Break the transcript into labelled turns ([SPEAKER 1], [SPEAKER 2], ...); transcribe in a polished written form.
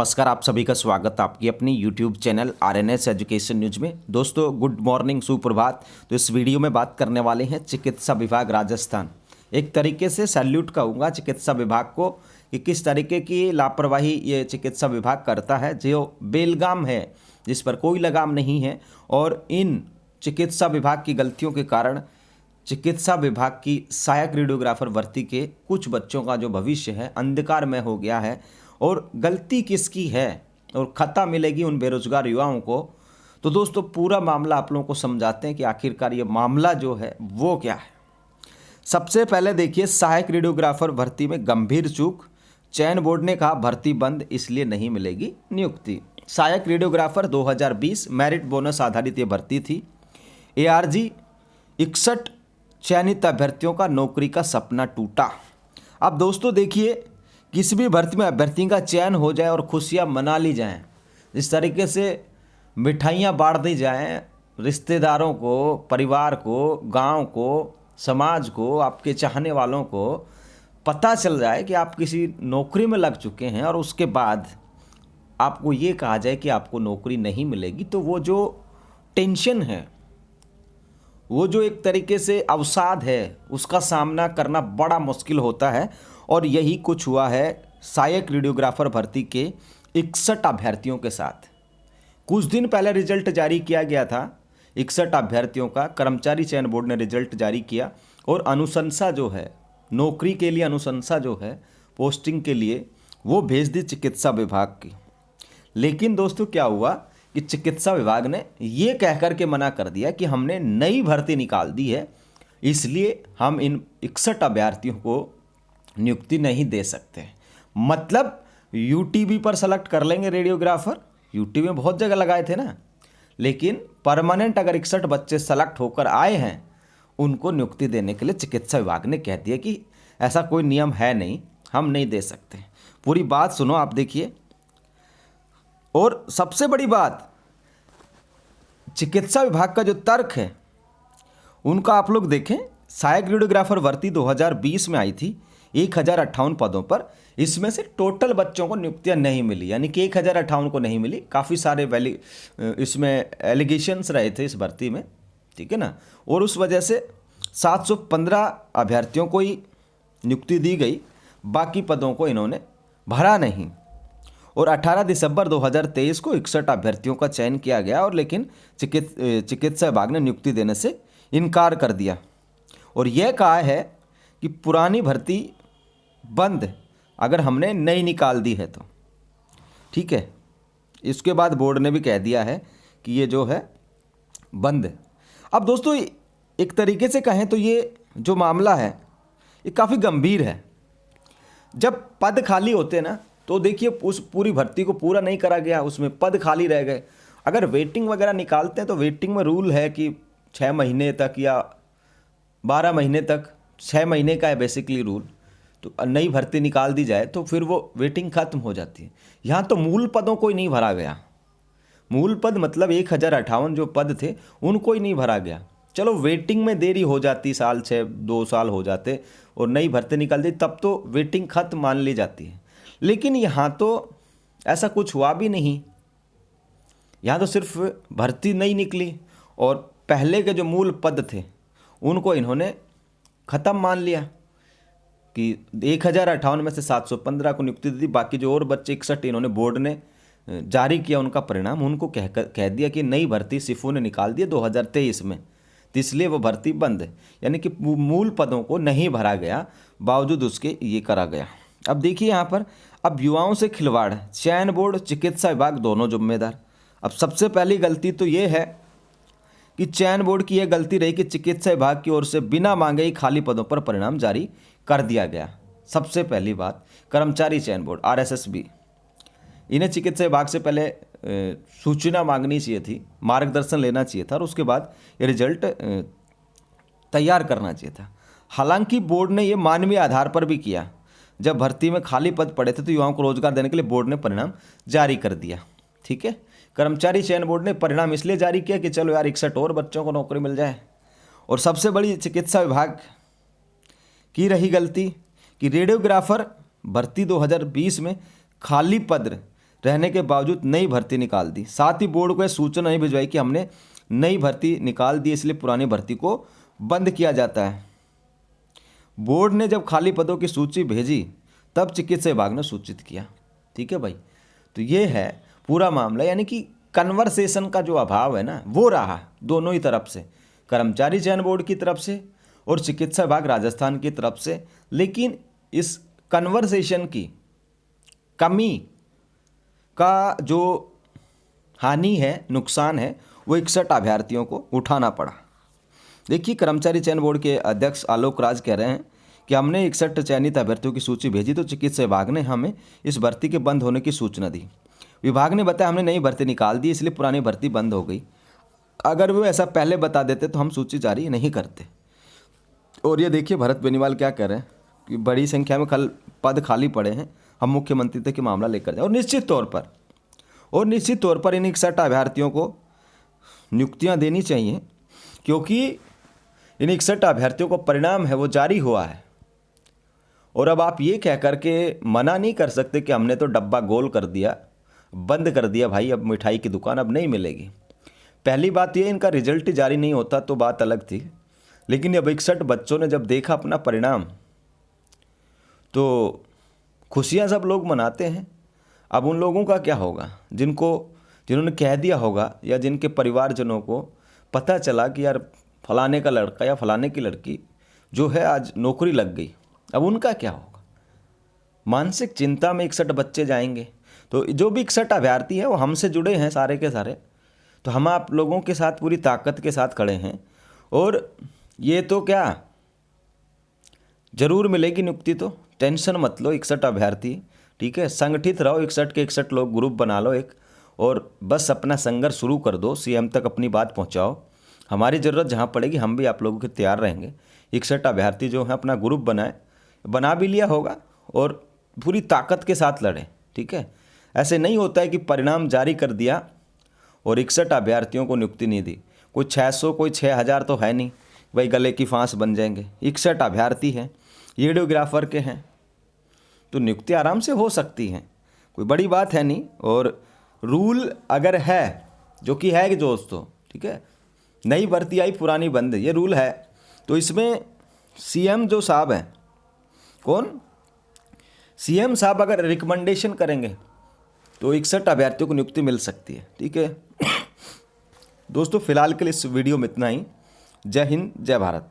[SPEAKER 1] नमस्कार, आप सभी का स्वागत आपकी अपनी YouTube channel RNS education news में। दोस्तों गुड मॉर्निंग, सुप्रभात। तो इस वीडियो में बात करने वाले हैं चिकित्सा विभाग राजस्थान। एक तरीके से सैल्यूट कहूँगा चिकित्सा विभाग को कि किस तरीके की लापरवाही ये चिकित्सा विभाग करता है, जो बेलगाम है, जिस पर कोई लगाम नहीं है। और इन चिकित्सा विभाग की गलतियों के कारण चिकित्सा विभाग की सहायक रेडियोग्राफर भर्ती के कुछ बच्चों का जो भविष्य है अंधकार में हो गया है। और गलती किसकी है और खता मिलेगी उन बेरोजगार युवाओं को। तो दोस्तों पूरा मामला आप लोगों को समझाते हैं कि आखिरकार ये मामला जो है वो क्या है। सबसे पहले देखिए, सहायक रेडियोग्राफर भर्ती में गंभीर चूक। चयन बोर्ड ने कहा भर्ती बंद, इसलिए नहीं मिलेगी नियुक्ति। सहायक रेडियोग्राफर 2020 मेरिट बोनस आधारित ये भर्ती थी। ARG 61 चयनित अभ्यर्थियों का नौकरी का सपना टूटा। अब दोस्तों देखिए, किसी भी भर्ती में अभ्यर्थी का चयन हो जाए और खुशियां मना ली जाएं, इस तरीके से मिठाइयां बांट दी जाएं रिश्तेदारों को, परिवार को, गांव को, समाज को, आपके चाहने वालों को पता चल जाए कि आप किसी नौकरी में लग चुके हैं और उसके बाद आपको ये कहा जाए कि आपको नौकरी नहीं मिलेगी, तो वो जो टेंशन है, वो जो एक तरीके से अवसाद है, उसका सामना करना बड़ा मुश्किल होता है। और यही कुछ हुआ है सहायक रेडियोग्राफर भर्ती के 61 अभ्यर्थियों के साथ। कुछ दिन पहले रिजल्ट जारी किया गया था 61 अभ्यर्थियों का। कर्मचारी चयन बोर्ड ने रिजल्ट जारी किया और अनुशंसा जो है, नौकरी के लिए अनुशंसा जो है, पोस्टिंग के लिए, वो भेज दी चिकित्सा विभाग की। लेकिन दोस्तों क्या हुआ कि चिकित्सा विभाग ने ये कह कर के मना कर दिया कि हमने नई भर्ती निकाल दी है, इसलिए हम इन 61 अभ्यर्थियों को नियुक्ति नहीं दे सकते। मतलब UTB पर सेलेक्ट कर लेंगे रेडियोग्राफर, UTB में बहुत जगह लगाए थे ना, लेकिन परमानेंट अगर 61 बच्चे सेलेक्ट होकर आए हैं, उनको नियुक्ति देने के लिए चिकित्सा विभाग ने कह दिया कि ऐसा कोई नियम है नहीं, हम नहीं दे सकते। पूरी बात सुनो आप, देखिए। और सबसे बड़ी बात, चिकित्सा विभाग का जो तर्क है उनका आप लोग देखें। सहायक रेडियोग्राफर भर्ती 2020 में आई थी 1058 पदों पर। इसमें से टोटल बच्चों को नियुक्तियां नहीं मिली, यानी कि 1058 को नहीं मिली। काफ़ी सारे इसमें एलिगेशंस रहे थे इस भर्ती में, ठीक है ना। और उस वजह से 715 अभ्यर्थियों को ही नियुक्ति दी गई, बाकी पदों को इन्होंने भरा नहीं। और 18 दिसंबर 2023 को 61 अभ्यर्थियों का चयन किया गया, और लेकिन चिकित्सा विभाग ने नियुक्ति देने से इनकार कर दिया और यह कहा है कि पुरानी भर्ती बंद अगर हमने नई निकाल दी है तो, ठीक है। इसके बाद बोर्ड ने भी कह दिया है कि ये जो है बंद। अब दोस्तों एक तरीके से कहें तो ये जो मामला है ये काफ़ी गंभीर है। जब पद खाली होते ना, तो देखिए उस पूरी भर्ती को पूरा नहीं करा गया, उसमें पद खाली रह गए। अगर वेटिंग वगैरह निकालते हैं तो वेटिंग में रूल है कि 6 महीने तक या 12 महीने तक, 6 महीने का है बेसिकली रूल। तो नई भर्ती निकाल दी जाए तो फिर वो वेटिंग खत्म हो जाती है। यहाँ तो मूल पदों को ही नहीं भरा गया। मूल पद मतलब 1058 जो पद थे उनको ही नहीं भरा गया। चलो वेटिंग में देरी हो जाती, साल 2 साल हो जाते और नई भर्ती निकल दी, तब तो वेटिंग खत्म मान ली जाती है। लेकिन यहाँ तो ऐसा कुछ हुआ भी नहीं। यहाँ तो सिर्फ भर्ती नहीं निकली और पहले के जो मूल पद थे उनको इन्होंने ख़त्म मान लिया कि 1058 में से 715 को नियुक्ति दी। बाकी जो और बच्चे 61 इन्होंने बोर्ड ने जारी किया उनका परिणाम, उनको कह दिया कि नई भर्ती सिफू ने निकाल दी 2023 में, तो इसलिए वो भर्ती बंद है। यानी कि मूल पदों को नहीं भरा गया, बावजूद उसके ये करा गया। अब देखिए यहाँ पर, अब युवाओं से खिलवाड़, चयन बोर्ड चिकित्सा विभाग दोनों जिम्मेदार। अब सबसे पहली गलती तो ये है कि चयन बोर्ड की यह गलती रही कि चिकित्सा विभाग की ओर से बिना मांगे ही खाली पदों पर परिणाम जारी कर दिया गया। सबसे पहली बात, कर्मचारी चयन बोर्ड RSSB, इन्हें चिकित्सा विभाग से पहले सूचना मांगनी चाहिए थी, मार्गदर्शन लेना चाहिए था और उसके बाद ये रिजल्ट तैयार करना चाहिए था। हालांकि बोर्ड ने ये मानवीय आधार पर भी किया। जब भर्ती में खाली पद पड़े थे तो युवाओं को रोजगार देने के लिए बोर्ड ने परिणाम जारी कर दिया, ठीक है। कर्मचारी चयन बोर्ड ने परिणाम इसलिए जारी किया कि चलो यार 61 और बच्चों को नौकरी मिल जाए। और सबसे बड़ी चिकित्सा विभाग की रही गलती कि रेडियोग्राफर भर्ती 2020 में खाली पद रहने के बावजूद नई भर्ती निकाल दी। साथ ही बोर्ड को यह सूचना नहीं भिजवाई कि हमने नई भर्ती निकाल दी, इसलिए पुरानी भर्ती को बंद किया जाता है। बोर्ड ने जब खाली पदों की सूची भेजी तब चिकित्सा विभाग ने सूचित किया। ठीक है भाई, तो ये है पूरा मामला, यानी कि कन्वर्सेशन का जो अभाव है ना वो रहा दोनों ही तरफ से, कर्मचारी चयन बोर्ड की तरफ से और चिकित्सा विभाग राजस्थान की तरफ से। लेकिन इस कन्वर्सेशन की कमी का जो हानि है, नुकसान है, वो 61 अभ्यर्थियों को उठाना पड़ा। देखिए, कर्मचारी चयन बोर्ड के अध्यक्ष आलोक राज कह रहे हैं कि हमने 61 चयनित अभ्यर्थियों की सूची भेजी तो चिकित्सा विभाग ने हमें इस भर्ती के बंद होने की सूचना दी। विभाग ने बताया हमने नई भर्ती निकाल दी, इसलिए पुरानी भर्ती बंद हो गई। अगर वो ऐसा पहले बता देते तो हम सूची जारी नहीं करते। और ये देखिए भरत बेनीवाल क्या कह रहे हैं कि बड़ी संख्या में पद खाली पड़े हैं, हम मुख्यमंत्री तक ये मामला लेकर जाए। और निश्चित तौर पर इन 61 अभ्यर्थियों को नियुक्तियां देनी चाहिए, क्योंकि इन 61 अभ्यर्थियों को परिणाम है वो जारी हुआ है। और अब आप ये कह करके मना नहीं कर सकते कि हमने तो डब्बा गोल कर दिया, बंद कर दिया भाई, अब मिठाई की दुकान अब नहीं मिलेगी। पहली बात ये, इनका रिजल्ट ही जारी नहीं होता तो बात अलग थी, लेकिन अब 61 बच्चों ने जब देखा अपना परिणाम तो खुशियां सब लोग मनाते हैं। अब उन लोगों का क्या होगा जिन्होंने कह दिया होगा या जिनके परिवारजनों को पता चला कि यार फलाने का लड़का या फलाने की लड़की जो है आज नौकरी लग गई, अब उनका क्या होगा। मानसिक चिंता में 61 बच्चे जाएंगे। तो जो भी 61 अभ्यर्थी है वो हमसे जुड़े हैं सारे के सारे, तो हम आप लोगों के साथ पूरी ताकत के साथ खड़े हैं। और ये तो क्या जरूर मिलेगी नियुक्ति, तो टेंशन मत लो 61 अभ्यर्थी। ठीक है, संगठित रहो, 61 के 61 लोग ग्रुप बना लो एक, और बस अपना संघर्ष शुरू कर दो, सीएम तक अपनी बात पहुंचाओ। हमारी ज़रूरत जहां पड़ेगी हम भी आप लोगों के तैयार रहेंगे। 61 अभ्यर्थी जो है अपना ग्रुप बना भी लिया होगा और पूरी ताकत के साथ लड़ें। ठीक है, ऐसे नहीं होता है कि परिणाम जारी कर दिया और 61 अभ्यर्थियों को नियुक्ति नहीं दी। कोई 600 कोई 6000 तो है नहीं भाई, गले की फांस बन जाएंगे। 61 अभ्यर्थी हैं, वीडियोग्राफर के हैं, तो नियुक्ति आराम से हो सकती है, कोई बड़ी बात है नहीं। और रूल अगर है, जो कि है कि दोस्तों, ठीक है, नई भर्ती आई पुरानी बंद, ये रूल है, तो इसमें सीएम जो साहब हैं, कौन सीएम साहब अगर रिकमेंडेशन करेंगे तो 61 अभ्यर्थियों को नियुक्ति मिल सकती है। ठीक है दोस्तों, फिलहाल के लिए इस वीडियो में इतना ही। जय हिंद, जय भारत।